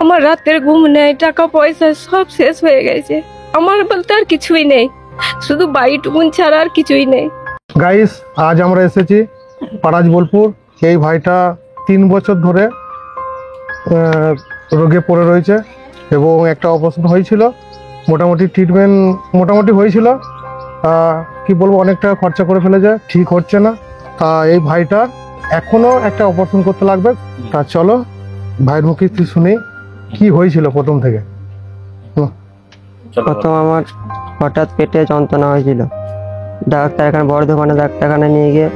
আমার রাতের ঘুম নেই, টাকা পয়সা সব শেষ হয়ে গেছে। আমার বলতে আর কিছুই নেই, শুধু বাড়িটুকুন ছাড়া আর কিছুই নেই। গাইস, আজ আমরা এসেছি পারাজ বোলপুর। এই ভাইটা 3 বছর ধরে রোগে পড়ে রয়েছে এবং একটা অপারেশন হয়েছিল, মোটামুটি ট্রিটমেন্ট মোটামুটি হয়েছিল। কি বলবো, অনেক টাকা খরচা করে ফেলেছে, ঠিক হচ্ছে না। এই ভাইটার এখনো একটা অপারেশন করতে লাগবে। তা চলো ভাইয়ের মুখে শুনি কি হয়েছিল প্রথম থেকে। প্রথম আমার হঠাৎ পেটে যন্ত্রণা হয়েছিল, ডাক্তারখানা বর্ধমানে ডাক্তারখানা নিয়ে গিয়ে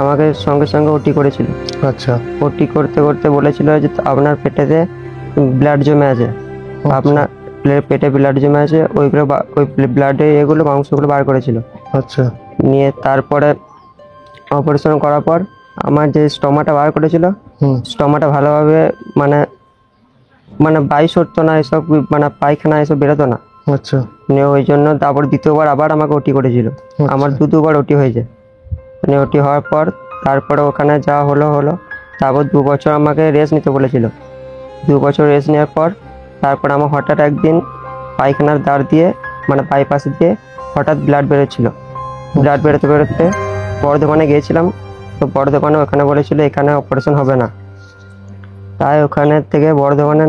আমাকে সঙ্গে সঙ্গে ওটি করেছিল। আচ্ছা। ওটি করতে করতে বলেছিল যে আপনার পেটেতে ব্লাড জমে আছে, আপনার পেটে ব্লাড জমে আছে, ওইগুলো ওই ব্লাডে এগুলো মাংসগুলো বার করেছিল। আচ্ছা। নিয়ে তারপরে অপারেশন করার পর আমার যে স্টোমাটা বার করেছিল, স্টোমাটা ভালোভাবে মানে মানে বাইশ হতো না, এসব মানে পায়খানা এসব বেরোতো না। আচ্ছা। নিয়ে ওই জন্য তারপর দ্বিতীয়বার আবার আমাকে ওটি করেছিল। আমার দুবার ওটি হয়েছে। মানে ওটি হওয়ার পর তারপরে ওখানে যা হলো তারপর 2 বছর আমাকে রেস্ট নিতে বলেছিল। 2 বছর রেস্ট নেওয়ার পর তারপর আমার হঠাৎ একদিন পায়খানার দ্বার দিয়ে মানে বাইপাস দিয়ে হঠাৎ ব্লাড বেরোচ্ছিল। ব্লাড বেরোতে বেরোতে বর্ধমানে গিয়েছিলাম। তো বর্ধমানে ওখানে বলেছিল এখানে অপারেশন হবে না। তাই ওখানে থেকে বর্ধমানে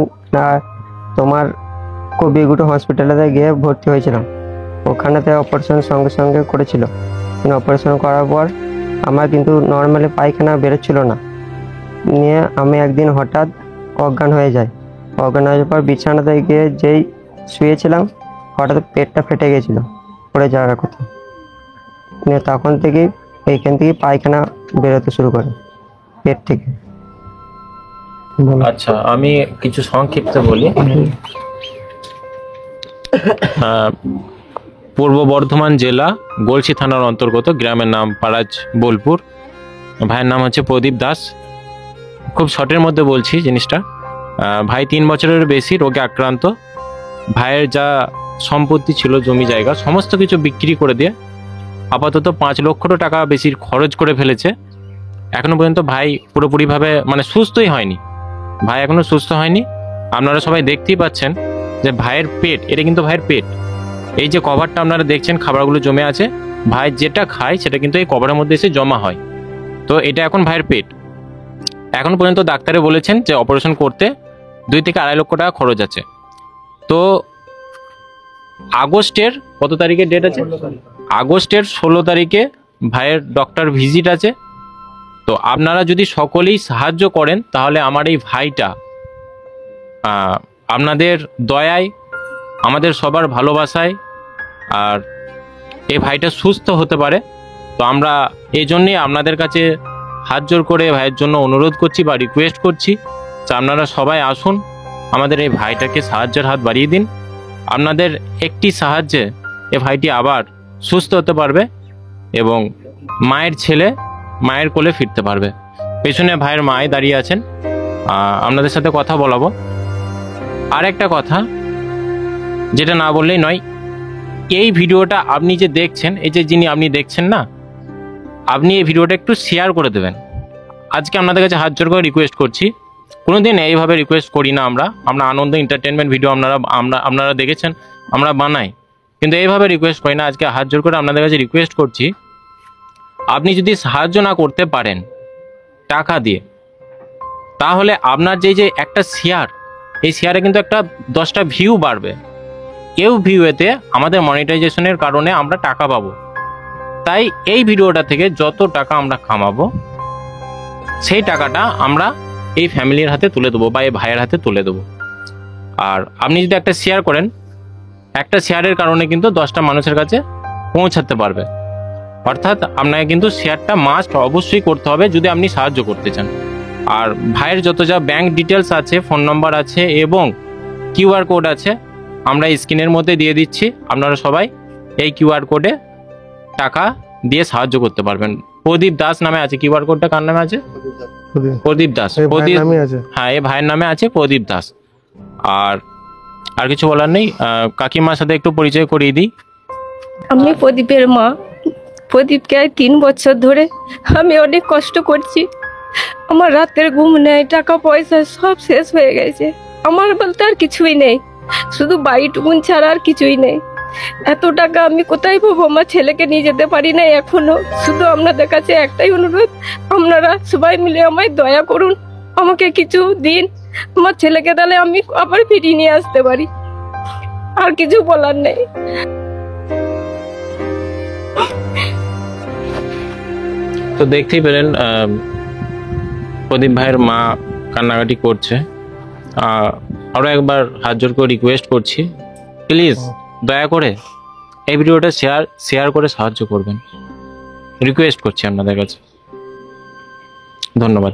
তোমার কবিগুটো হসপিটালে গিয়ে ভর্তি হয়েছিলাম। ওখানেতে অপারেশন সঙ্গে সঙ্গে করেছিল। অপারেশন করার পর আমার কিন্তু নর্মালি পায়খানা বেরোচ্ছিল না। নিয়ে আমি একদিন হঠাৎ অজ্ঞান হয়ে যাই। অজ্ঞান হয়ে যাওয়ার পর বিছানাতে গিয়ে যেই শুয়েছিলাম হঠাৎ পেটটা ফেটে গেছিলো পড়ে যাওয়ার কথা। নিয়ে তখন থেকেই এইখান থেকে পায়খানা বেরোতে শুরু করে পেট থেকে। আচ্ছা, আমি কিছু সংক্ষিপ্ত বলি। পূর্ব বর্ধমান জেলা গলসি থানার অন্তর্গত, গ্রামের নাম পারাজ বোলপুর। ভাইয়ের নাম হচ্ছে প্রদীপ দাস। খুব শর্টের মধ্যে বলছি জিনিসটা। ভাই 3 বছরের বেশি রোগে আক্রান্ত। ভাইয়ের যা সম্পত্তি ছিল, জমি জায়গা সমস্ত কিছু বিক্রি করে দিয়ে আপাতত 5 লক্ষ টাকা বেশি খরচ করে ফেলেছে। এখনো পর্যন্ত ভাই পুরোপুরিভাবে মানে সুস্থই হয়নি। ভাই এখনো সুস্থ হয়নি। আপনারা সবাই দেখতেই পাচ্ছেন যে ভাইয়ের পেট, এটা কিন্তু ভাইয়ের পেট। এই যে কভারটা আপনারা দেখছেন, খাবারগুলো জমে আছে, ভাই যেটা খায় সেটা কিন্তু এই কভারের মধ্যে এসে জমা হয়। তো এটা এখন ভাইয়ের পেট। এখন পর্যন্ত ডাক্তারে বলেছেন যে অপারেশন করতে 2 থেকে 2.5 লক্ষ টাকা খরচ আছে। তো আগস্টের কত তারিখে ডেট আছে? আগস্টের 16 তারিখে ভাইয়ের ডক্টর ভিজিট আছে। তো আপনারা যদি সকলেই সাহায্য করেন তাহলে আমার এই ভাইটা আপনাদের দয়ায়, আমাদের সবার ভালোবাসায় আর এই ভাইটা সুস্থ হতে পারে। তো আমরা এই জন্যেই আপনাদের কাছে হাত জোর করে ভাইয়ের জন্য অনুরোধ করছি বা রিকোয়েস্ট করছি যে আপনারা সবাই আসুন, আমাদের এই ভাইটাকে সাহায্যের হাত বাড়িয়ে দিন। আপনাদের একটি সাহায্যে এই ভাইটি আবার সুস্থ হতে পারবে এবং মায়ের ছেলে মায়ের কোলে ফিরতে পারবে। পেছনে ভাইয়ের মায়ে দাঁড়িয়ে আছেন, আপনাদের সাথে কথা বলাবো। আর একটা কথা যেটা না বললেই নয়, এই ভিডিওটা আপনি যে দেখছেন, এই যে যিনি আপনি দেখছেন না, আপনি এই ভিডিওটা একটু শেয়ার করে দেবেন। আজকে আপনাদের কাছে হাত জোর করে রিকোয়েস্ট করছি। কোনোদিন এইভাবে রিকোয়েস্ট করি না আমরা আনন্দ এন্টারটেনমেন্ট ভিডিও আপনারা দেখেছেন আমরা বানাই, কিন্তু এইভাবে রিকোয়েস্ট করি না। আজকে হাত জোর করে আপনাদের কাছে রিকোয়েস্ট করছি, আপনি যদি সাহায্য না করতে পারেন টাকা দিয়ে, তাহলে আপনার যে একটা শেয়ার, এই শেয়ারে কিন্তু একটা 10টা ভিউ বাড়বে। কেউ ভিউতে আমাদের মনিটাইজেশনের কারণে আমরা টাকা পাবো। তাই এই ভিডিওটা থেকে যত টাকা আমরা কামাবো সেই টাকাটা আমরা এই ফ্যামিলির হাতে তুলে দেবো বা এই ভাইয়ের হাতে তুলে দেবো। আর আপনি যদি একটা শেয়ার করেন, একটা শেয়ারের কারণে কিন্তু 10টা মানুষের কাছে পৌঁছাতে পারবে। অর্থাৎ আপনাকে কিন্তু শেয়ারটা মাস্ট অবশ্যই করতে হবে যদি আপনি সাহায্য করতে চান। আর ভাইয়ের যত যা ব্যাংক ডিটেলস আছে, ফোন নাম্বার আছে এবং কিউআর কোড আছে, আমরা স্ক্রিনের মধ্যে দিয়ে দিচ্ছি। আপনারা সবাই এই কিউআর কোডে টাকা দিয়ে সাহায্য করতে পারবেন। প্রদীপ দাস নামে আছে কিউআর কোডটা। কার নামে আছে? প্রদীপ দাস। প্রদীপ, হ্যাঁ, এই ভাইয়ের নামে আছে প্রদীপ দাস। আর কিছু বলার নেই। কাকিমার সাথে একটু পরিচয় করিয়ে দিই। আমি প্রদীপের মা। প্রদীপকে 3 বছর ধরে আমি অনেক কষ্ট করছি। আমার রাতের ঘুম নেই, টাকা পয়সা সব শেষ হয়ে গেছে। আমার বলতে আর কিছুই নেই, শুধু বাড়িটুকুন ছাড়া আর কিছুই নেই। এত টাকা আমি কোথায় পাবো? আমার ছেলেকে নিয়ে যেতে পারি না এখনো। শুধু আপনাদের কাছে একটাই অনুরোধ, আপনারা সবাই মিলে আমায় দয়া করুন, আমাকে কিছু দিন, আমার ছেলেকে তাহলে আমি আবার ফিরিয়ে নিয়ে আসতে পারি। আর কিছু বলার নেই। তো দেখতেই পেলেন প্রদীপ ভাইয়ের মা কান্নাকাটি করছে। আরও একবার হাত জোর করে রিকোয়েস্ট করছি, প্লিজ দয়া করে এই ভিডিওটা শেয়ার করে সাহায্য করবেন, রিকোয়েস্ট করছি আপনাদের কাছে। ধন্যবাদ।